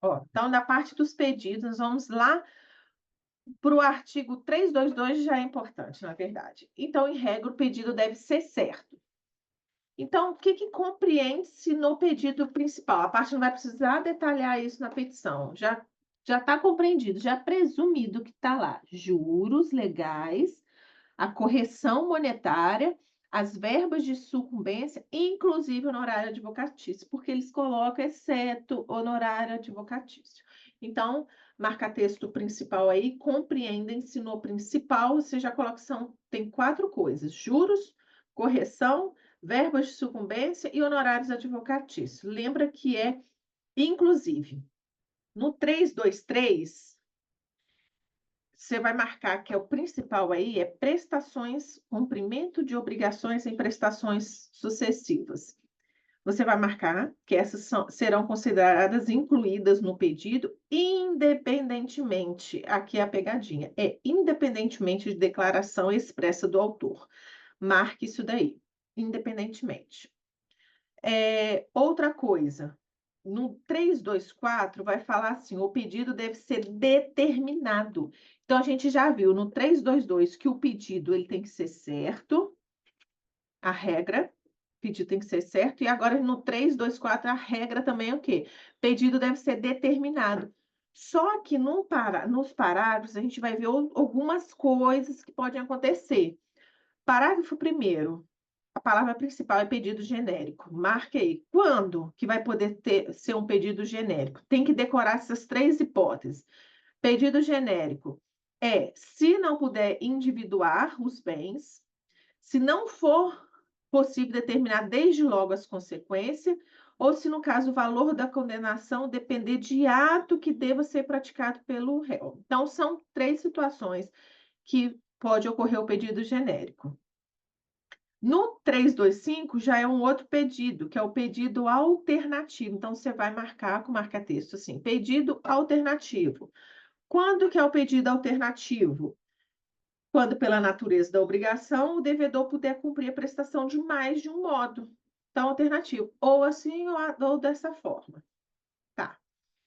Ó, então, na parte dos pedidos, nós vamos lá para o artigo 322, já é importante, na verdade. Então, em regra, o pedido deve ser certo. Então, o que que compreende-se no pedido principal? A parte não vai precisar detalhar isso na petição, já está compreendido, já é presumido que está lá: juros legais, a correção monetária, as verbas de sucumbência, inclusive honorário advocatício, porque eles colocam exceto honorário advocatício. Então, marca-texto principal aí, compreendem-se no principal, você já coloca que tem 4 coisas: juros, correção, verbas de sucumbência e honorários advocatícios. Lembra que é inclusive. No 323, você vai marcar que é o principal aí, é prestações, cumprimento de obrigações em prestações sucessivas. Você vai marcar que essas serão consideradas incluídas no pedido, independentemente, aqui é a pegadinha, é independentemente de declaração expressa do autor. Marque isso daí, independentemente. Outra coisa, no 324 vai falar assim: o pedido deve ser determinado. Então, a gente já viu no 322 que o pedido ele tem que ser certo, a regra, o pedido tem que ser certo, e agora no 324 a regra também é o quê? Pedido deve ser determinado. Só que nos parágrafos a gente vai ver algumas coisas que podem acontecer. Parágrafo primeiro, a palavra principal é pedido genérico. Marque aí. Quando que vai poder ser um pedido genérico? Tem que decorar essas 3 hipóteses. Pedido genérico é se não puder individuar os bens, se não for possível determinar desde logo as consequências, ou se, no caso, o valor da condenação depender de ato que deva ser praticado pelo réu. Então, são 3 situações que pode ocorrer o pedido genérico. No 325 já é um outro pedido, que é o pedido alternativo. Então, você vai marcar com marca-texto assim: pedido alternativo. Quando que é o pedido alternativo? Quando, pela natureza da obrigação, o devedor puder cumprir a prestação de mais de um modo. Então, alternativo, ou assim ou dessa forma. Tá.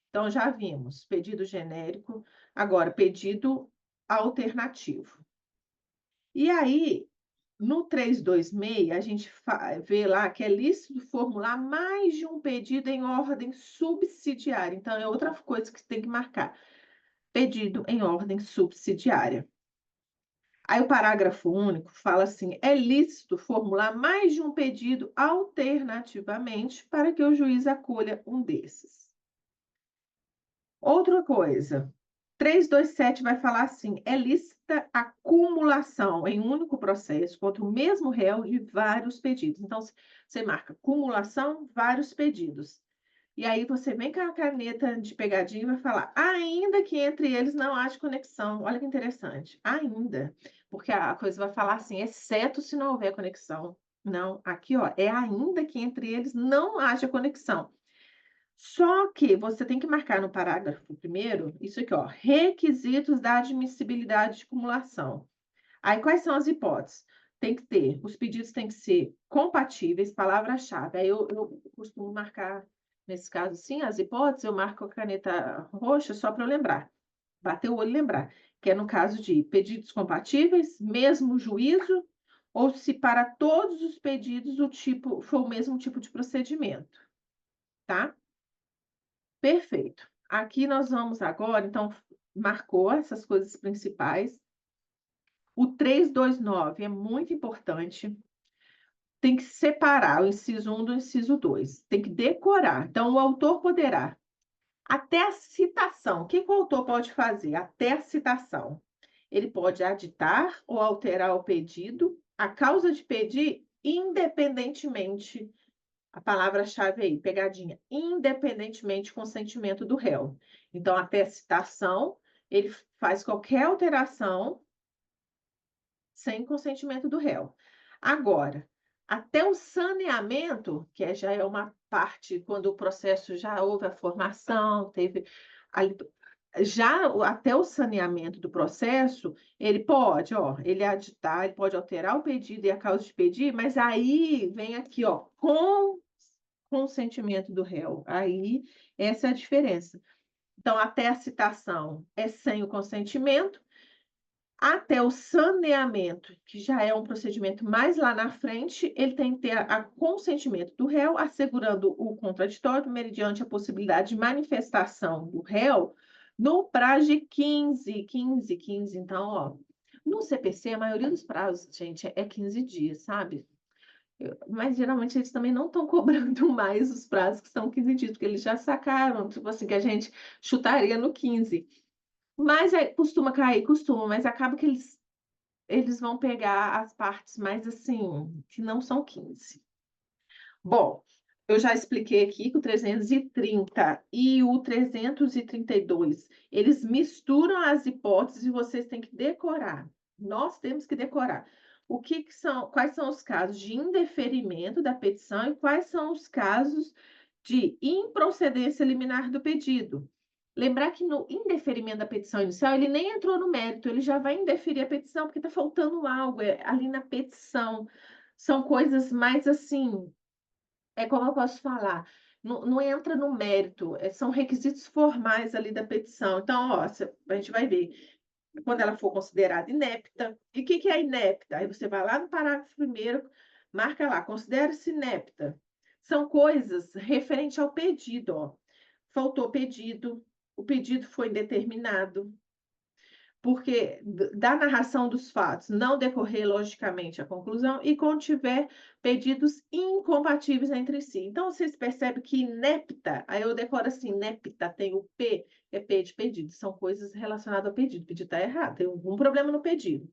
Então, já vimos pedido genérico, agora pedido alternativo. E aí, no 326, a gente vê lá que é lícito formular mais de um pedido em ordem subsidiária. Então, é outra coisa que você tem que marcar: pedido em ordem subsidiária. Aí, o parágrafo único fala assim: é lícito formular mais de um pedido alternativamente para que o juiz acolha um desses. Outra coisa, 327 vai falar assim: é lícita a acumulação em um único processo contra o mesmo réu de vários pedidos. Então, você marca cumulação, vários pedidos. E aí você vem com a caneta de pegadinha e vai falar: ainda que entre eles não haja conexão. Olha que interessante, ainda, porque a coisa vai falar assim: exceto se não houver conexão. Não, aqui ó, é ainda que entre eles não haja conexão. Só que você tem que marcar no parágrafo primeiro, isso aqui, ó: requisitos da admissibilidade de cumulação. Aí, quais são as hipóteses? Os pedidos têm que ser compatíveis, palavra-chave. Aí eu costumo marcar, nesse caso, sim, as hipóteses, eu marco com a caneta roxa só para eu lembrar, bater o olho e lembrar, que é no caso de pedidos compatíveis, mesmo juízo, ou se para todos os pedidos o tipo for o mesmo tipo de procedimento, tá? Perfeito. Aqui nós vamos agora, então, marcou essas coisas principais. O 329 é muito importante. Tem que separar o inciso 1 do inciso 2. Tem que decorar. Então, o autor poderá, até a citação. O que que o autor pode fazer? Até a citação. Ele pode aditar ou alterar o pedido, a causa de pedir, independentemente, a palavra-chave aí, pegadinha, independentemente do consentimento do réu. Então, até a citação, ele faz qualquer alteração sem consentimento do réu. Agora, até o saneamento, já é uma parte quando o processo já houve a formação, teve ali, até o saneamento do processo, ele pode, ó, ele aditar, ele pode alterar o pedido e a causa de pedir, mas aí vem aqui, ó, com consentimento do réu. Aí, essa é a diferença. Então, até a citação é sem o consentimento, até o saneamento, que já é um procedimento mais lá na frente, ele tem que ter a consentimento do réu, assegurando o contraditório mediante a possibilidade de manifestação do réu no prazo de 15. Então, ó, no CPC, a maioria dos prazos, gente, é 15 dias, sabe? Mas geralmente eles também não estão cobrando mais os prazos que são 15 dias, porque eles já sacaram, tipo assim, que a gente chutaria no 15. Mas aí costuma cair, costuma, mas acaba que eles vão pegar as partes mais, assim, que não são 15. Bom, eu já expliquei aqui que o 330 e o 332 eles misturam as hipóteses e vocês têm que decorar. Nós temos que decorar. O que são, quais são os casos de indeferimento da petição e quais são os casos de improcedência liminar do pedido. Lembrar que no indeferimento da petição inicial, ele nem entrou no mérito, ele já vai indeferir a petição porque está faltando algo ali na petição. São coisas mais assim, como eu posso falar, não entra no mérito, são requisitos formais ali da petição. Então, ó, a gente vai ver quando ela for considerada inepta. E o que é inepta? Aí você vai lá no parágrafo primeiro, marca lá, considera-se inepta. São coisas referentes ao pedido, ó. Faltou pedido, o pedido foi indeterminado, porque da narração dos fatos não decorrer logicamente a conclusão e contiver pedidos incompatíveis entre si. Então, vocês percebem que inepta, aí eu decoro assim, inepta, tem o P, é P de pedido, são coisas relacionadas ao pedido. O pedido está errado, tem algum problema no pedido.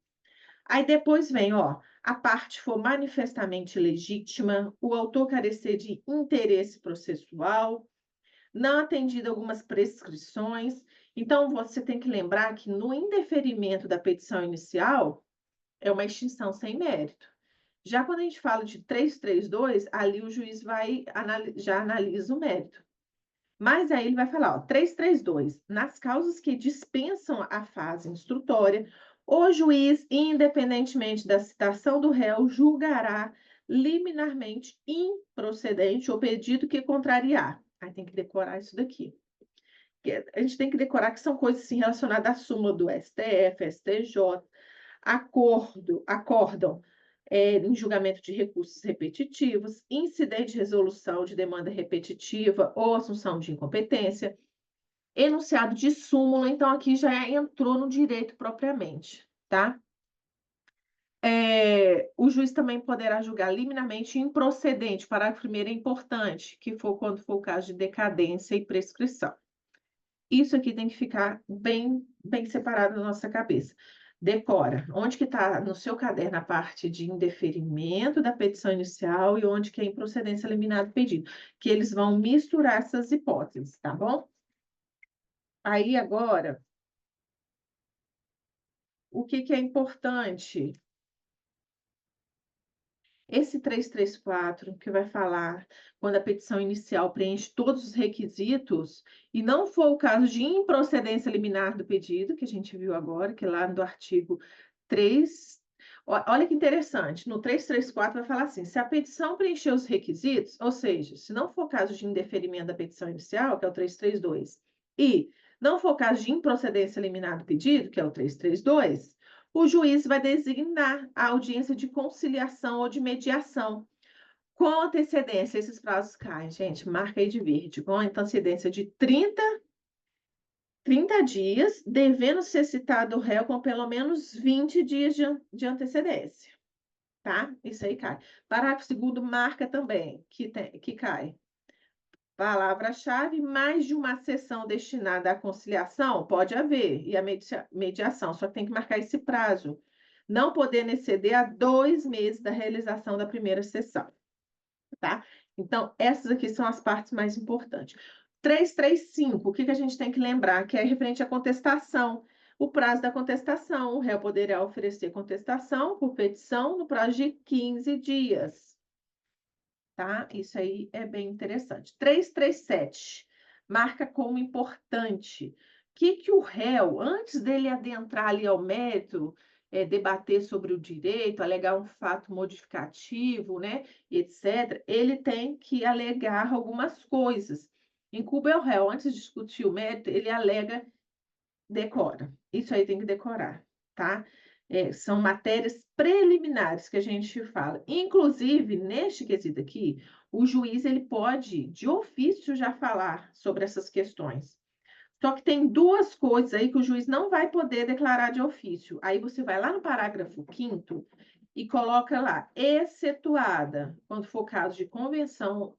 Aí depois vem, ó, a parte for manifestamente legítima, o autor carecer de interesse processual, não atendido algumas prescrições. Então, você tem que lembrar que no indeferimento da petição inicial, é uma extinção sem mérito. Já quando a gente fala de 332, ali o juiz já analisa o mérito. Mas aí ele vai falar, ó, 332, nas causas que dispensam a fase instrutória, o juiz, independentemente da citação do réu, julgará liminarmente improcedente o pedido que contrariar. Aí tem que decorar isso daqui. A gente tem que decorar que são coisas assim, relacionadas à súmula do STF, STJ, acórdão em julgamento de recursos repetitivos, incidente de resolução de demanda repetitiva ou assunção de incompetência, enunciado de súmula, então aqui já entrou no direito propriamente, tá? O juiz também poderá julgar liminarmente improcedente, parágrafo primeiro é importante, que for quando for o caso de decadência e prescrição. Isso aqui tem que ficar bem, bem separado na nossa cabeça. Decora, onde que está no seu caderno a parte de indeferimento da petição inicial e onde que é improcedência liminar do pedido, que eles vão misturar essas hipóteses, tá bom? Aí agora, o que é importante? Esse 334, que vai falar quando a petição inicial preenche todos os requisitos, e não for o caso de improcedência liminar do pedido, que a gente viu agora, que é lá do artigo 3. Olha que interessante, no 334 vai falar assim: se a petição preencher os requisitos, ou seja, se não for caso de indeferimento da petição inicial, que é o 332, e não for caso de improcedência liminar do pedido, que é o 332, o juiz vai designar a audiência de conciliação ou de mediação. Com antecedência, esses prazos caem, gente, marca aí de verde, com antecedência de 30 dias, devendo ser citado o réu com pelo menos 20 dias de antecedência, tá? Isso aí cai. Parágrafo 2º marca também que cai. Palavra-chave, mais de uma sessão destinada à conciliação, pode haver, e a mediação, só tem que marcar esse prazo, não podendo exceder a 2 meses da realização da primeira sessão, tá? Então, essas aqui são as partes mais importantes. 335, o que a gente tem que lembrar? Que é referente à contestação. O prazo da contestação, o réu poderá oferecer contestação por petição no prazo de 15 dias. Tá? Isso aí é bem interessante. 337 marca como importante que o réu, antes dele adentrar ali ao mérito, debater sobre o direito, alegar um fato modificativo, né, etc., ele tem que alegar algumas coisas. Incumbe ao réu, antes de discutir o mérito, ele alega, decora. Isso aí tem que decorar, tá? São matérias preliminares que a gente fala. Inclusive, neste quesito aqui, o juiz ele pode, de ofício, já falar sobre essas questões. Só que tem duas coisas aí que o juiz não vai poder declarar de ofício. Aí você vai lá no parágrafo 5º e coloca lá, excetuada, quando for caso de convenção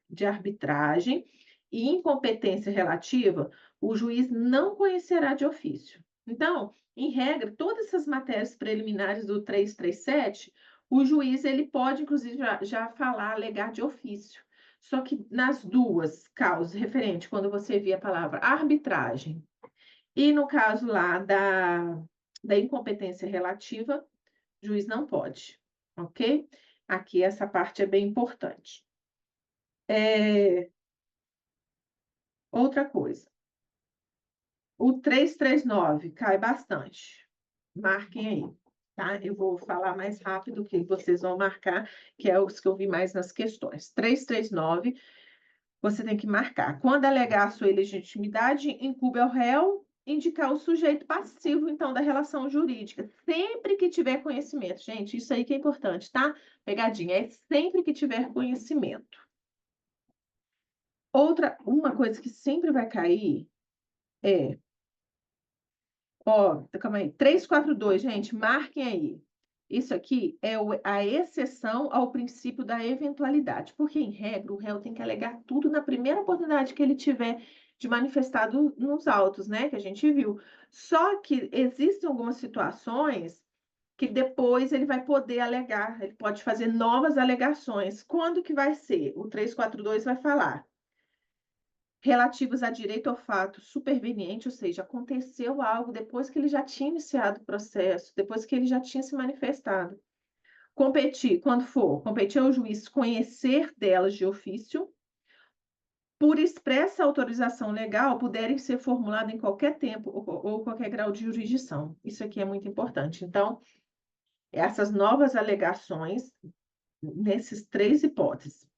de arbitragem e incompetência relativa, o juiz não conhecerá de ofício. Então, em regra, todas essas matérias preliminares do 337, o juiz ele pode, inclusive, já falar, alegar de ofício. Só que nas duas causas referentes, quando você vê a palavra arbitragem e no caso lá da incompetência relativa, o juiz não pode, ok? Aqui essa parte é bem importante. Outra coisa, o 339 cai bastante. Marquem aí, tá? Eu vou falar mais rápido que vocês vão marcar, que é os que eu vi mais nas questões. 339, você tem que marcar. Quando alegar a sua ilegitimidade, incumbe ao réu indicar o sujeito passivo, então, da relação jurídica. Sempre que tiver conhecimento. Gente, isso aí que é importante, tá? Pegadinha, é sempre que tiver conhecimento. Uma coisa que sempre vai cair é, ó, calma aí, 342, gente, marquem aí. Isso aqui é a exceção ao princípio da eventualidade, porque, em regra, o réu tem que alegar tudo na primeira oportunidade que ele tiver de manifestar nos autos, né, que a gente viu. Só que existem algumas situações que depois ele vai poder alegar, ele pode fazer novas alegações. Quando que vai ser? O 342 vai falar relativos a direito ao fato superveniente, ou seja, aconteceu algo depois que ele já tinha iniciado o processo, depois que ele já tinha se manifestado. Competir, quando for, competir ao juiz conhecer delas de ofício, por expressa autorização legal, puderem ser formuladas em qualquer tempo ou qualquer grau de jurisdição. Isso aqui é muito importante. Então, essas novas alegações, nesses três hipóteses.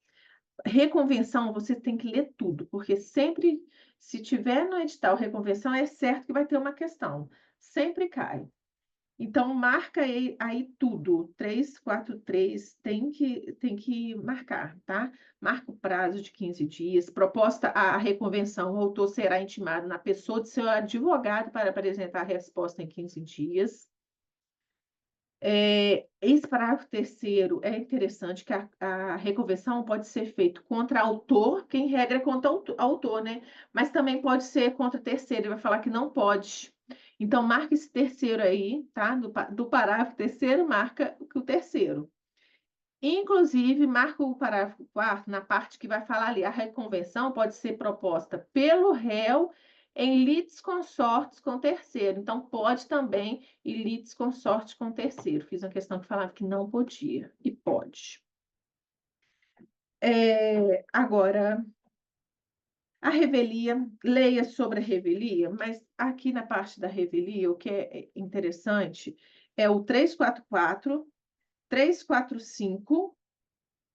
Reconvenção, você tem que ler tudo, porque sempre, se tiver no edital reconvenção, é certo que vai ter uma questão. Sempre cai. Então, marca aí tudo. 343 tem que marcar, tá? Marca o prazo de 15 dias. Proposta a reconvenção, o autor será intimado na pessoa de seu advogado para apresentar a resposta em 15 dias. Esse parágrafo terceiro é interessante que a reconvenção pode ser feita contra autor, que em regra é contra autor, né? Mas também pode ser contra terceiro, ele vai falar que não pode. Então, marca esse terceiro aí, tá? Do parágrafo terceiro, marca o terceiro. Inclusive, marca o parágrafo 4º, na parte que vai falar ali, a reconvenção pode ser proposta pelo réu em litisconsortes com terceiro. Então, pode também ir litisconsorte com terceiro. Fiz uma questão que falava que não podia, e pode. Agora, a revelia, leia sobre a revelia, mas aqui na parte da revelia, o que é interessante é o 344, 345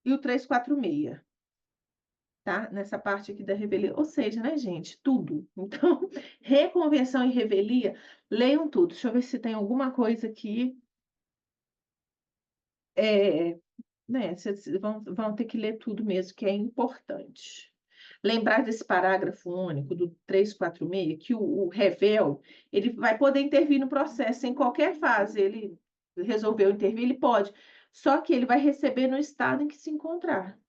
e o 346. Tá? Nessa parte aqui da revelia. Ou seja, né, gente? Tudo. Então, reconvenção e revelia, leiam tudo. Deixa eu ver se tem alguma coisa aqui. Né, vocês vão ter que ler tudo mesmo, que é importante. Lembrar desse parágrafo único do 346, que o revel, ele vai poder intervir no processo em qualquer fase. Ele resolveu intervir, ele pode. Só que ele vai receber no estado em que se encontrar.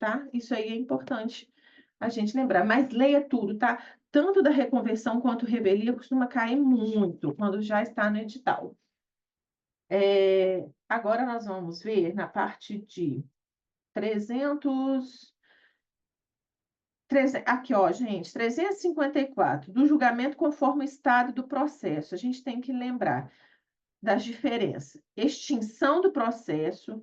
Tá? Isso aí é importante a gente lembrar. Mas leia tudo, tá? Tanto da reconversão quanto revelia costuma cair muito quando já está no edital. Agora nós vamos ver na parte de 300... Aqui, ó, gente, 354, do julgamento conforme o estado do processo. A gente tem que lembrar das diferenças. Extinção do processo,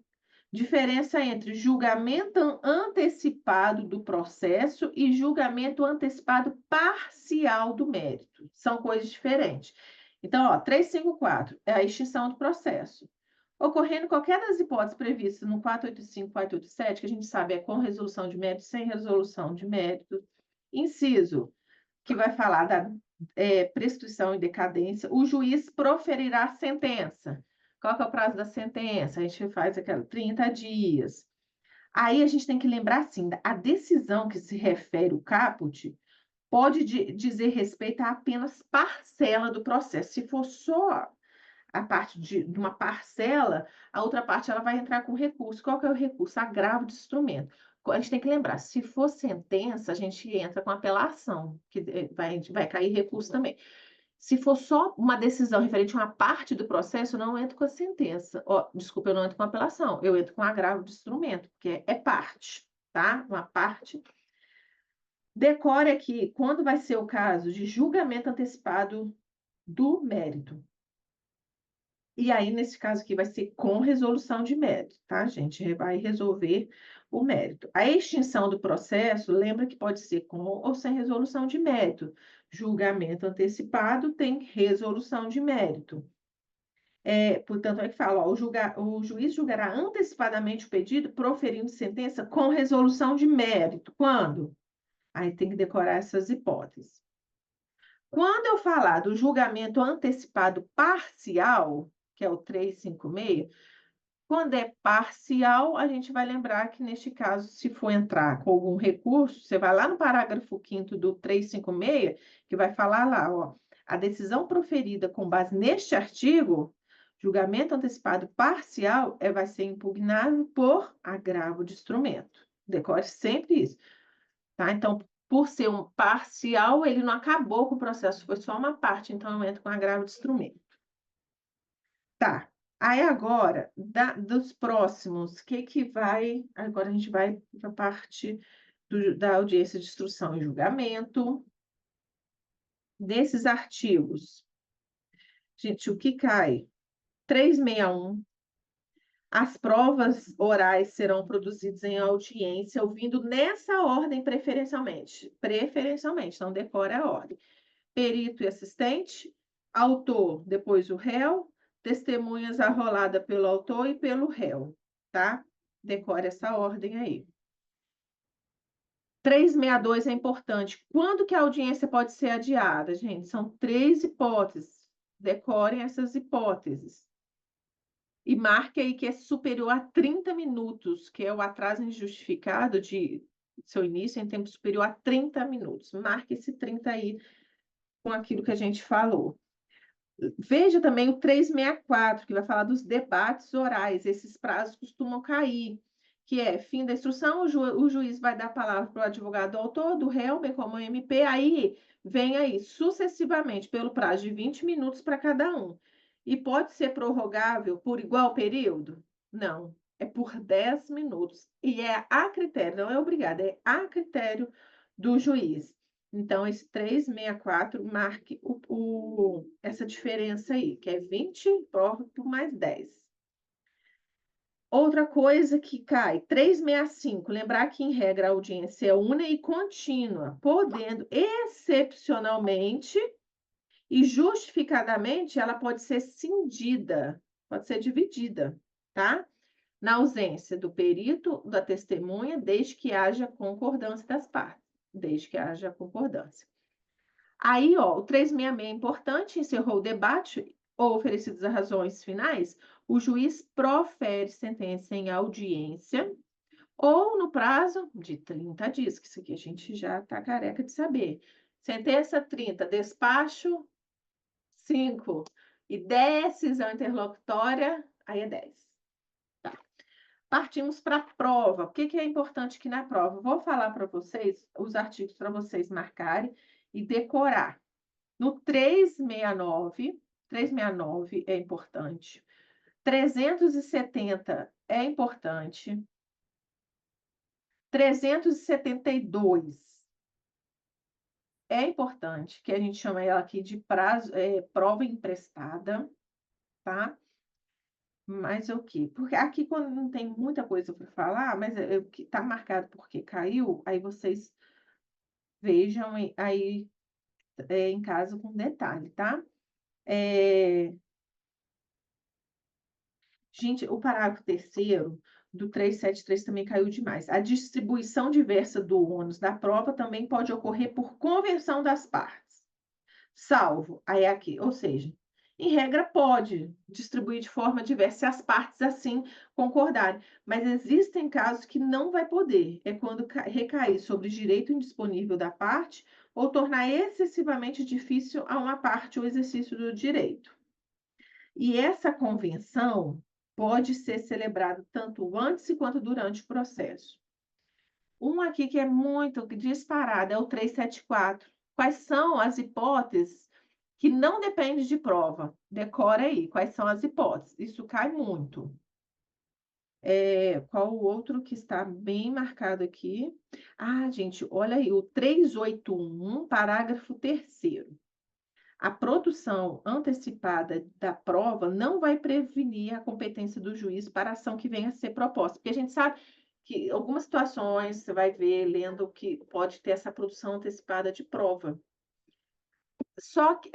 diferença entre julgamento antecipado do processo e julgamento antecipado parcial do mérito. São coisas diferentes. Então, ó, 354 é a extinção do processo. Ocorrendo qualquer das hipóteses previstas no 485, 487, que a gente sabe é com resolução de mérito, sem resolução de mérito, Inciso, que vai falar da prescrição e decadência, o juiz proferirá a sentença. Qual que é o prazo da sentença? A gente faz aquela 30 dias. Aí a gente tem que lembrar assim, a decisão que se refere o caput pode dizer respeito a apenas parcela do processo. Se for só a parte de uma parcela, a outra parte ela vai entrar com recurso. Qual que é o recurso? Agravo de instrumento. A gente tem que lembrar, se for sentença, a gente entra com apelação, que vai cair recurso também. Se for só uma decisão referente a uma parte do processo, eu não entro com a sentença. Desculpa, eu não entro com apelação, eu entro com agravo de instrumento, porque é parte, tá? Uma parte. Decore aqui, quando vai ser o caso de julgamento antecipado do mérito. E aí, nesse caso aqui, vai ser com resolução de mérito, tá, gente? Vai resolver o mérito. A extinção do processo, lembra que pode ser com ou sem resolução de mérito. Julgamento antecipado tem resolução de mérito. Portanto, é que fala, ó, o juiz julgará antecipadamente o pedido, proferindo sentença com resolução de mérito. Quando? Aí tem que decorar essas hipóteses. Quando eu falar do julgamento antecipado parcial, que é o 356, quando é parcial, a gente vai lembrar que, neste caso, se for entrar com algum recurso, você vai lá no parágrafo 5º do 356, que vai falar lá, ó, a decisão proferida com base neste artigo, julgamento antecipado parcial, vai ser impugnado por agravo de instrumento. Decore sempre isso, tá? Então, por ser um parcial, ele não acabou com o processo, foi só uma parte, então eu entro com agravo de instrumento. Tá. Aí agora, dos próximos, o que que vai... Agora a gente vai para a parte da audiência de instrução e julgamento. Desses artigos, gente, o que cai? 361. As provas orais serão produzidas em audiência, ouvindo nessa ordem preferencialmente. Preferencialmente, então decora a ordem. Perito e assistente, autor, depois o réu, testemunhas arrolada pelo autor e pelo réu, tá? Decore essa ordem aí. 362 é importante. Quando que a audiência pode ser adiada, gente? São 3 hipóteses. Decorem essas hipóteses. E marque aí que é superior a 30 minutos, que é o atraso injustificado de seu início em tempo superior a 30 minutos. Marque esse 30 aí com aquilo que a gente falou. Veja também o 364, que vai falar dos debates orais. Esses prazos costumam cair, que é fim da instrução, o juiz vai dar a palavra para o advogado autor, do réu, bem como o MP, aí vem aí sucessivamente pelo prazo de 20 minutos para cada um. E pode ser prorrogável por igual período? Não, é por 10 minutos. E é a critério, não é obrigado, é a critério do juiz. Então, esse 364, marque essa diferença aí, que é 20 por mais 10. Outra coisa que cai, 365, lembrar que, em regra, a audiência é una e contínua, podendo, excepcionalmente e justificadamente, ela pode ser cindida, pode ser dividida, tá? Na ausência do perito, da testemunha, desde que haja concordância das partes, desde que haja concordância. Aí, ó, o 366 é importante, encerrou o debate ou oferecidas as razões finais, o juiz profere sentença em audiência ou no prazo de 30 dias, que isso aqui a gente já está careca de saber. Sentença 30, despacho 5 e decisão interlocutória, aí é 10. Tá. Partimos para a prova. O que que é importante aqui na prova? Vou falar para vocês os artigos para vocês marcarem e decorar. No 369 é importante. 370 é importante. 372 é importante, que a gente chama ela aqui de prova emprestada, tá? Mas o quê? Porque aqui, quando não tem muita coisa para falar, mas o que está marcado porque caiu, aí vocês vejam aí em casa com detalhe, tá? Gente, o parágrafo 3º do 373 também caiu demais. A distribuição diversa do ônus da prova também pode ocorrer por conversão das partes, salvo, aí é aqui, ou seja, em regra pode distribuir de forma diversa se as partes assim concordarem, mas existem casos que não vai poder, é quando recair sobre o direito indisponível da parte ou tornar excessivamente difícil a uma parte o exercício do direito. E essa convenção pode ser celebrada tanto antes quanto durante o processo. Um aqui que é muito disparado é o 374. Quais são as hipóteses que não dependem de prova? Decora aí, quais são as hipóteses? Isso cai muito. Qual o outro que está bem marcado aqui? Ah, gente, olha aí, o 381, parágrafo 3º. A produção antecipada da prova não vai prevenir a competência do juiz para a ação que venha a ser proposta, porque a gente sabe que algumas situações você vai ver lendo que pode ter essa produção antecipada de prova. Só que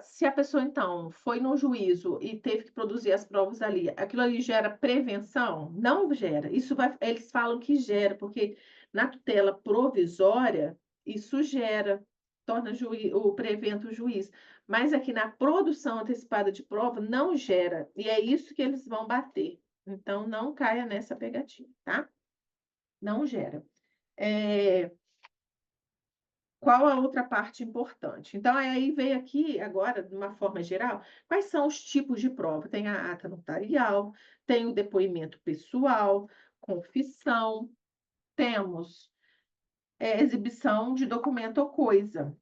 se a pessoa, então, foi no juízo e teve que produzir as provas ali, aquilo ali gera prevenção? Não gera. Isso vai, eles falam que gera, porque na tutela provisória, isso gera, torna o prevento o juiz. Mas aqui na produção antecipada de prova, não gera. E é isso que eles vão bater. Então, não caia nessa pegadinha, tá? Não gera. Qual a outra parte importante? Então, aí veio aqui, agora, de uma forma geral, quais são os tipos de prova? Tem a ata notarial, tem o depoimento pessoal, confissão, temos exibição de documento ou coisa.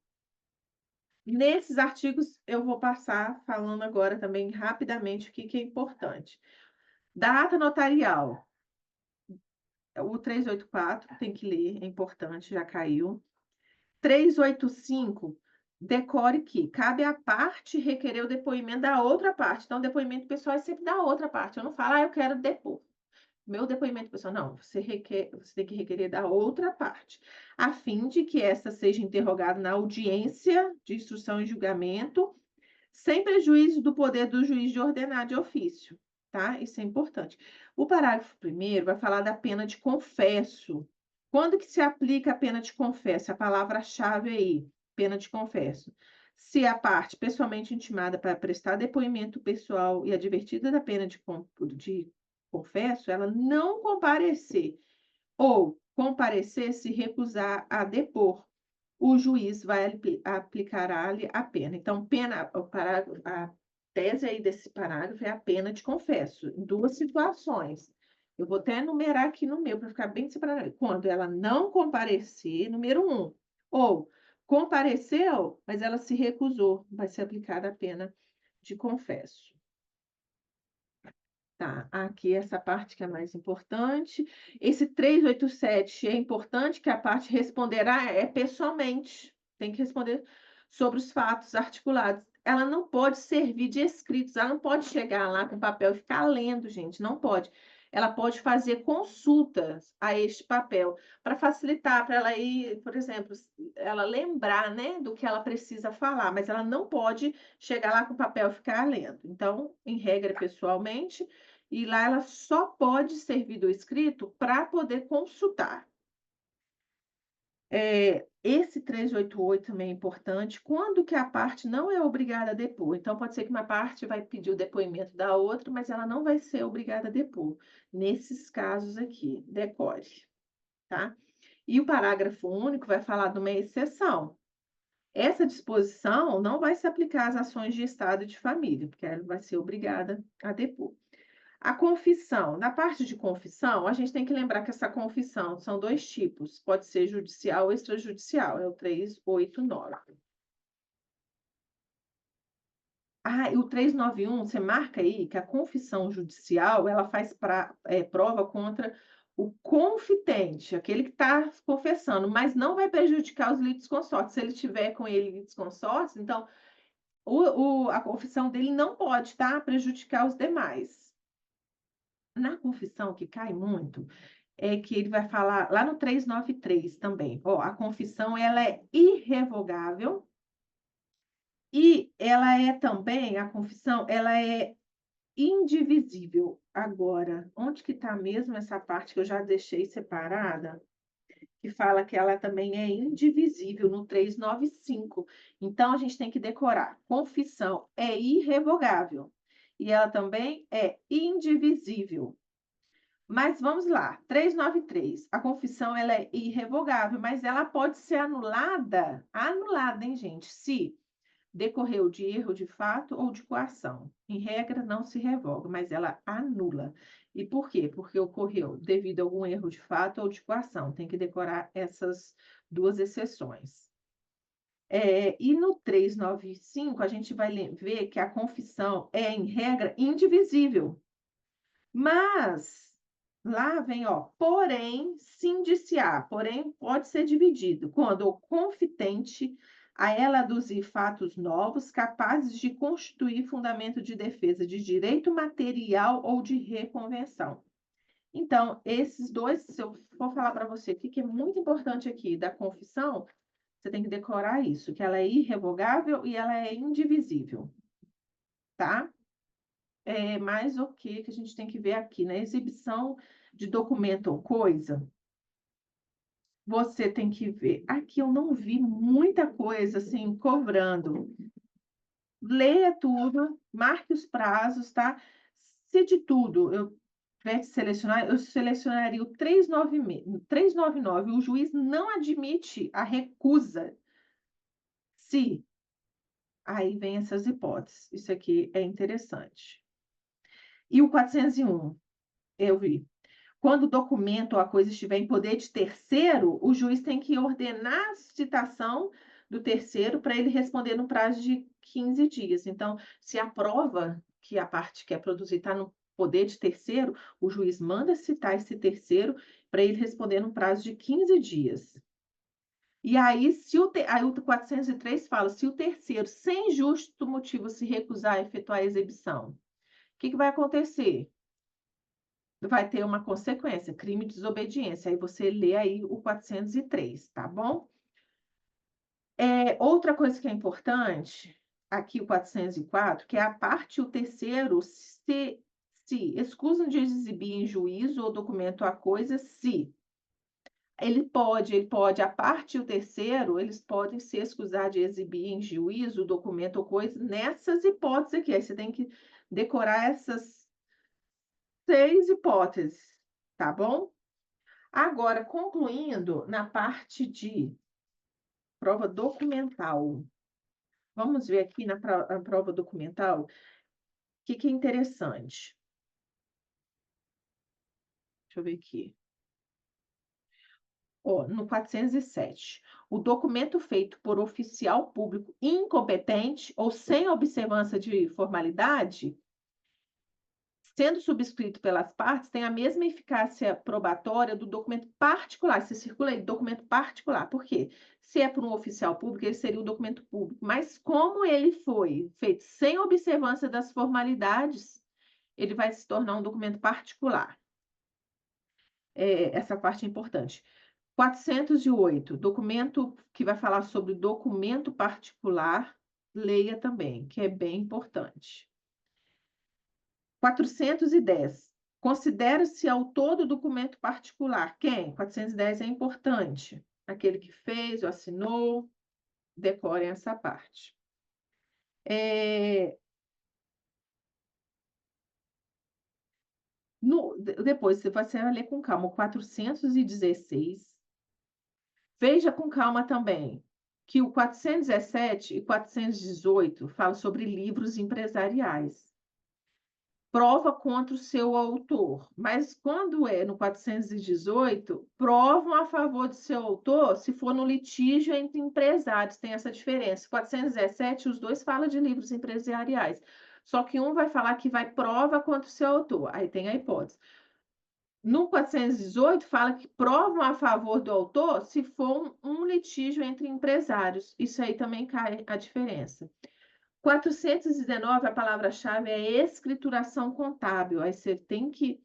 Nesses artigos, eu vou passar falando agora também rapidamente o que é importante. Da ata notarial, o 384, tem que ler, é importante, já caiu. 385, decore que cabe à parte requerer o depoimento da outra parte. Então, o depoimento pessoal é sempre da outra parte. Eu não falo, eu quero depor. Meu depoimento pessoal, não, você tem que requerer da outra parte, a fim de que essa seja interrogada na audiência de instrução e julgamento, sem prejuízo do poder do juiz de ordenar de ofício, tá? Isso é importante. O parágrafo 1º vai falar da pena de confesso. Quando que se aplica a pena de confesso? A palavra-chave aí, pena de confesso. Se a parte pessoalmente intimada para prestar depoimento pessoal e advertida da pena de confesso, ela não comparecer ou comparecer se recusar a depor, o juiz vai aplicar-lhe a pena. Então, a tese aí desse parágrafo é a pena de confesso, em duas situações. Eu vou até enumerar aqui no meu, para ficar bem separado. Quando ela não comparecer, número 1, ou compareceu, mas ela se recusou, vai ser aplicada a pena de confesso. Tá, aqui essa parte que é mais importante. Esse 387 é importante que a parte responderá pessoalmente. Tem que responder sobre os fatos articulados. Ela não pode servir de escritos, ela não pode chegar lá com papel e ficar lendo, gente, não pode. Ela pode fazer consultas a este papel para facilitar, para ela ir, por exemplo, ela lembrar, né, do que ela precisa falar, mas ela não pode chegar lá com papel e ficar lendo. Então, em regra, pessoalmente, e lá ela só pode servir do escrito para poder consultar. Esse 388 também é importante, quando que a parte não é obrigada a depor. Então, pode ser que uma parte vai pedir o depoimento da outra, mas ela não vai ser obrigada a depor. Nesses casos aqui, decore, tá? E o parágrafo único vai falar de uma exceção. Essa disposição não vai se aplicar às ações de Estado e de família, porque ela vai ser obrigada a depor. A confissão. Na parte de confissão, a gente tem que lembrar que essa confissão são dois tipos. Pode ser judicial ou extrajudicial. É o 389. Ah, e o 391, você marca aí que a confissão judicial, ela faz prova contra o confitente, aquele que está confessando, mas não vai prejudicar os litisconsortes. Se ele tiver com ele litisconsortes, então a confissão dele não pode, tá? Prejudicar os demais. Na confissão, que cai muito, é que ele vai falar lá no 393 também. Ó, a confissão ela é irrevogável e ela é também, a confissão, ela é indivisível. Agora, onde que está mesmo essa parte que eu já deixei separada? Que fala que ela também é indivisível no 395. Então, a gente tem que decorar. Confissão é irrevogável e ela também é indivisível. Mas vamos lá, 393. A confissão ela é irrevogável, mas ela pode ser anulada, hein, gente? Se decorreu de erro de fato ou de coação. Em regra, não se revoga, mas ela anula. E por quê? Porque ocorreu devido a algum erro de fato ou de coação. Tem que decorar essas duas exceções. E no 395, a gente vai ver que a confissão é, em regra, indivisível. Mas lá vem, ó, porém, se indiciar, porém pode ser dividido, quando o confitente a ela aduzir fatos novos capazes de constituir fundamento de defesa de direito material ou de reconvenção. Então, esses dois, se eu for falar para você o que é muito importante aqui da confissão, você tem que decorar isso, que ela é irrevogável e ela é indivisível, tá? Mais o que a gente tem que ver aqui, na exibição de documento ou coisa, você tem que ver. Aqui eu não vi muita coisa assim, cobrando. Leia tudo, marque os prazos, tá? Se de tudo eu tivesse selecionar, eu selecionaria o 399. O juiz não admite a recusa. Se, aí vem essas hipóteses. Isso aqui é interessante. E o 401, eu vi. Quando o documento ou a coisa estiver em poder de terceiro, o juiz tem que ordenar a citação do terceiro para ele responder no prazo de 15 dias. Então, se a prova que a parte quer produzir está no poder de terceiro, o juiz manda citar esse terceiro para ele responder no prazo de 15 dias. E aí, aí o 403 fala, se o terceiro, sem justo motivo, se recusar a efetuar a exibição, o que vai acontecer? Vai ter uma consequência, crime de desobediência. Aí você lê aí o 403, tá bom? Outra coisa que é importante, aqui o 404, que é a parte, o terceiro, se excusam de exibir em juízo ou documento a coisa, se a parte e o terceiro, eles podem se excusar de exibir em juízo, documento ou coisa, nessas hipóteses aqui. Aí você tem que decorar essas 6 hipóteses, tá bom? Agora, concluindo na parte de prova documental. Vamos ver aqui na prova documental o que é interessante. Deixa eu ver aqui. No 407, o documento feito por oficial público incompetente ou sem observância de formalidade, sendo subscrito pelas partes, tem a mesma eficácia probatória do documento particular. Se circula aí, documento particular. Por quê? Se é por um oficial público, ele seria um documento público. Mas como ele foi feito sem observância das formalidades, ele vai se tornar um documento particular. Essa parte é importante. 408, documento que vai falar sobre documento particular, leia também, que é bem importante. 410. Considera-se autor do documento particular. Quem? 410 é importante. Aquele que fez ou assinou, decorem essa parte. Depois, você vai ler com calma o 416. Veja com calma também que o 417 e 418 falam sobre livros empresariais. Prova contra o seu autor, mas quando é no 418, provam a favor do seu autor se for no litígio entre empresários, tem essa diferença. 417, os dois falam de livros empresariais, só que um vai falar que vai prova contra o seu autor, aí tem a hipótese. No 418, fala que provam a favor do autor se for um litígio entre empresários, isso aí também cai a diferença. 419, a palavra-chave é escrituração contábil. Aí você tem que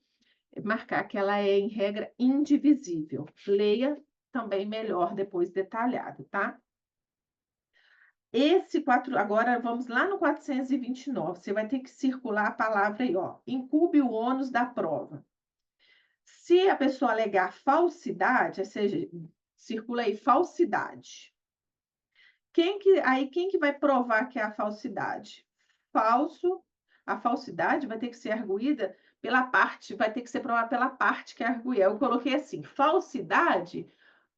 marcar que ela é, em regra, indivisível. Leia também melhor depois detalhado, tá? Agora vamos lá no 429. Você vai ter que circular a palavra aí, ó, incube o ônus da prova. Se a pessoa alegar falsidade, ou seja, circula aí falsidade. Quem que vai provar que é a falsidade? Falso, a falsidade vai ter que ser arguída pela parte, vai ter que ser provada pela parte que arguiu. Eu coloquei assim, falsidade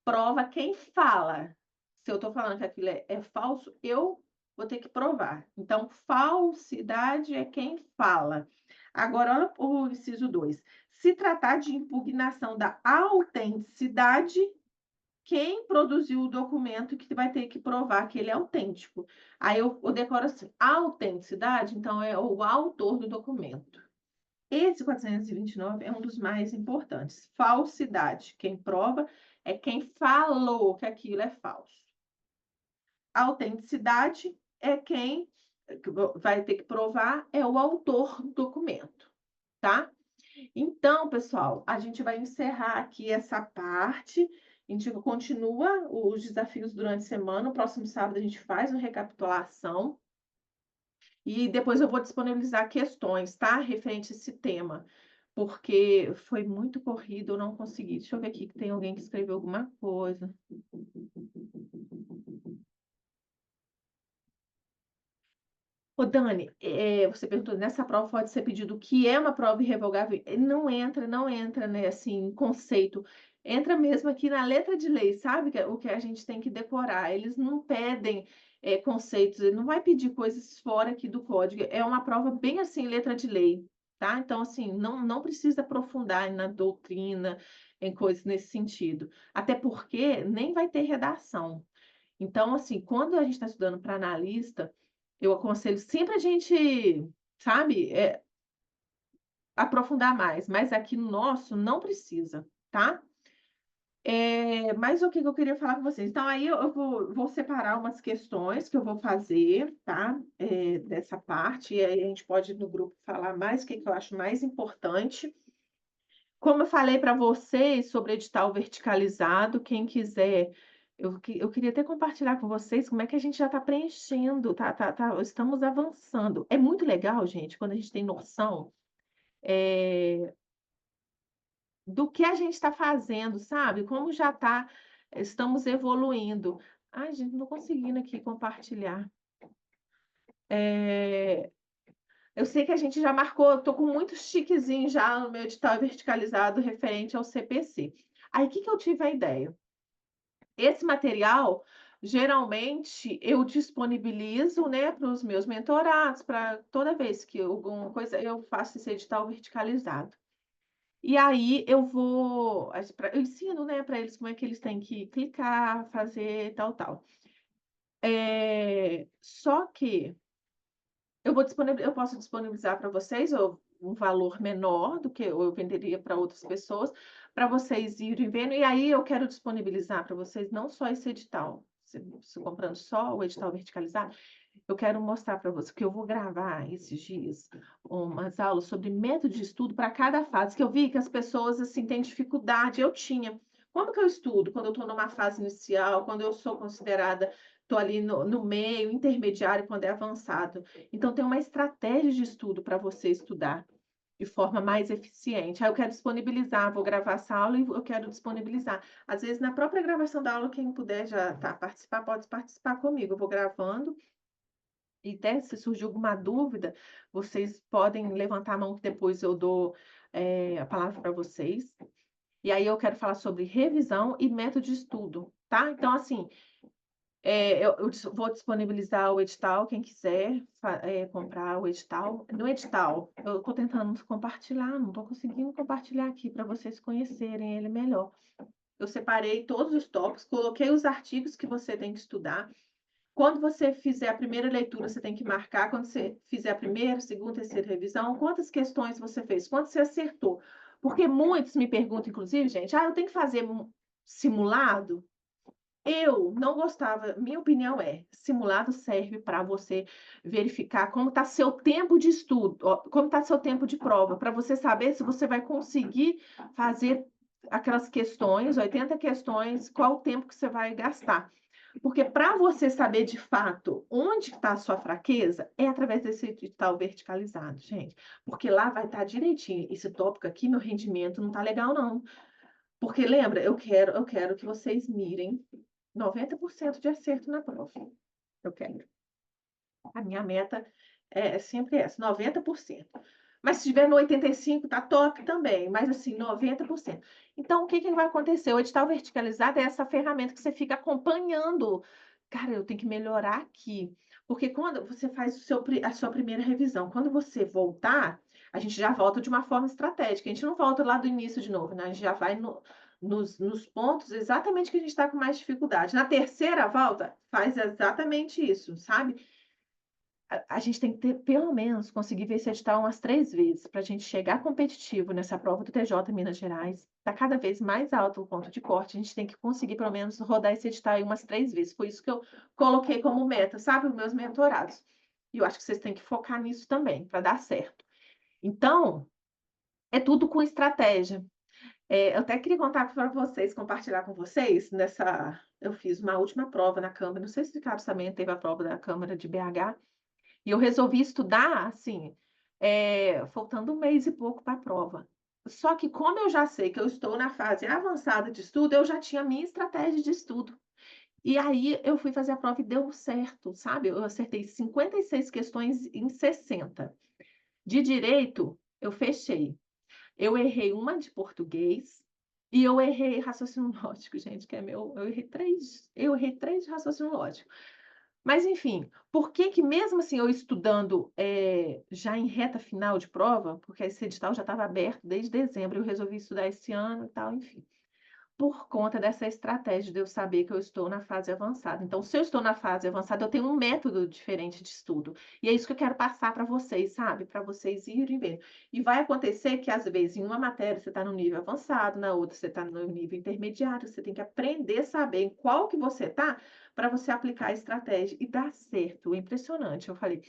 prova quem fala. Se eu estou falando que aquilo é falso, eu vou ter que provar. Então, falsidade é quem fala. Agora, olha o inciso 2. Se tratar de impugnação da autenticidade, quem produziu o documento que vai ter que provar que ele é autêntico. Aí eu decoro assim, autenticidade, então é o autor do documento. Esse 429 é um dos mais importantes. Falsidade, quem prova é quem falou que aquilo é falso. Autenticidade é quem vai ter que provar é o autor do documento, tá? Então, pessoal, a gente vai encerrar aqui essa parte. A gente continua os desafios durante a semana. No próximo sábado a gente faz uma recapitulação. E depois eu vou disponibilizar questões, tá? Referente a esse tema. Porque foi muito corrido, eu não consegui. Deixa eu ver aqui que tem alguém que escreveu alguma coisa. Ô, Dani, você perguntou, nessa prova pode ser pedido o que é uma prova irrevogável? Não entra, né, assim, conceito. Entra mesmo aqui na letra de lei, sabe? O que a gente tem que decorar. Eles não pedem conceitos, ele não vai pedir coisas fora aqui do código. É uma prova bem assim, letra de lei, tá? Então, assim, não precisa aprofundar na doutrina, em coisas nesse sentido. Até porque nem vai ter redação. Então, assim, quando a gente está estudando para analista, eu aconselho sempre a gente, sabe, aprofundar mais, mas aqui no nosso não precisa, tá? Mas o que que eu queria falar com vocês? Então, aí eu vou separar umas questões que eu vou fazer, tá? Dessa parte, e aí a gente pode no grupo falar mais o que que eu acho mais importante. Como eu falei para vocês sobre edital verticalizado, quem quiser, eu queria até compartilhar com vocês como é que a gente já está preenchendo, estamos avançando. É muito legal, gente, quando a gente tem noção do que a gente está fazendo, sabe? Como já está, estamos evoluindo. Ai, gente, não estou conseguindo aqui compartilhar. É, eu sei que a gente já marcou, estou com muito chiquezinho já no meu edital verticalizado referente ao CPC. Aí, o que que eu tive a ideia? Esse material, geralmente, eu disponibilizo, né, para os meus mentorados, para toda vez que alguma coisa eu faço esse edital verticalizado. E aí eu ensino, né, para eles como é que eles têm que clicar, fazer tal, tal. Só que eu posso disponibilizar para vocês um valor menor do que eu venderia para outras pessoas, para vocês irem vendo. E aí eu quero disponibilizar para vocês não só esse edital, se comprando só o edital verticalizado, eu quero mostrar para você que eu vou gravar esses dias umas aulas sobre método de estudo para cada fase, que eu vi que as pessoas assim têm dificuldade. Eu tinha. Como que eu estudo? Quando eu estou numa fase inicial, quando eu sou considerada, estou ali no meio, intermediário, quando é avançado. Então, tem uma estratégia de estudo para você estudar de forma mais eficiente. Aí eu quero disponibilizar, vou gravar essa aula e eu quero disponibilizar. Às vezes, na própria gravação da aula, quem puder já participar, pode participar comigo. Eu vou gravando e até se surgir alguma dúvida, vocês podem levantar a mão que depois eu dou a palavra para vocês. E aí eu quero falar sobre revisão e método de estudo, tá? Então, assim, eu vou disponibilizar o edital, quem quiser comprar o edital. No edital, eu estou tentando compartilhar, não estou conseguindo compartilhar aqui para vocês conhecerem ele melhor. Eu separei todos os tópicos, coloquei os artigos que você tem que estudar. Quando você fizer a primeira leitura, você tem que marcar. Quando você fizer a primeira, segunda, terceira revisão, quantas questões você fez, quanto você acertou. Porque muitos me perguntam, inclusive, gente, eu tenho que fazer simulado? Eu não gostava, minha opinião simulado serve para você verificar como está seu tempo de estudo, ó, como está seu tempo de prova, para você saber se você vai conseguir fazer aquelas questões, 80 questões, qual o tempo que você vai gastar. Porque para você saber de fato onde está a sua fraqueza, é através desse edital verticalizado, gente. Porque lá vai estar direitinho. Esse tópico aqui, meu rendimento não está legal, não. Porque lembra, eu quero que vocês mirem 90% de acerto na prova. Eu quero. A minha meta é sempre essa, 90%. Mas se tiver no 85, tá top também, mas assim, 90%. Então, o que que vai acontecer? O edital verticalizado é essa ferramenta que você fica acompanhando. Cara, eu tenho que melhorar aqui. Porque quando você faz a sua primeira revisão, quando você voltar, a gente já volta de uma forma estratégica. A gente não volta lá do início de novo, né? A gente já vai nos pontos exatamente que a gente está com mais dificuldade. Na terceira volta, faz exatamente isso, sabe? A gente tem que ter, pelo menos, conseguir ver esse edital umas 3 vezes para a gente chegar competitivo nessa prova do TJ Minas Gerais. Está cada vez mais alto o ponto de corte, a gente tem que conseguir, pelo menos, rodar esse edital aí umas 3 vezes. Foi isso que eu coloquei como meta, sabe, os meus mentorados. E eu acho que vocês têm que focar nisso também, para dar certo. Então, é tudo com estratégia. Eu até queria contar para vocês, compartilhar com vocês, eu fiz uma última prova na Câmara, não sei se o Ricardo também teve a prova da Câmara de BH, e eu resolvi estudar, assim, faltando 1 mês e pouco para a prova. Só que como eu já sei que eu estou na fase avançada de estudo, eu já tinha a minha estratégia de estudo. E aí eu fui fazer a prova e deu certo, sabe? Eu acertei 56 questões em 60. De direito, eu fechei. Eu errei uma de português e eu errei raciocínio lógico, gente, que é meu. Eu errei três de raciocínio lógico. Mas, enfim, por que que mesmo assim eu estudando já em reta final de prova, porque esse edital já estava aberto desde dezembro, eu resolvi estudar esse ano e tal, enfim, por conta dessa estratégia de eu saber que eu estou na fase avançada. Então, se eu estou na fase avançada, eu tenho um método diferente de estudo. E é isso que eu quero passar para vocês, sabe? Para vocês irem vendo. E vai acontecer que, às vezes, em uma matéria você está no nível avançado, na outra você está no nível intermediário. Você tem que aprender a saber em qual que você está para você aplicar a estratégia. E dá certo. É impressionante. Eu falei,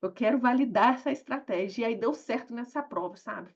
eu quero validar essa estratégia. E aí deu certo nessa prova, sabe?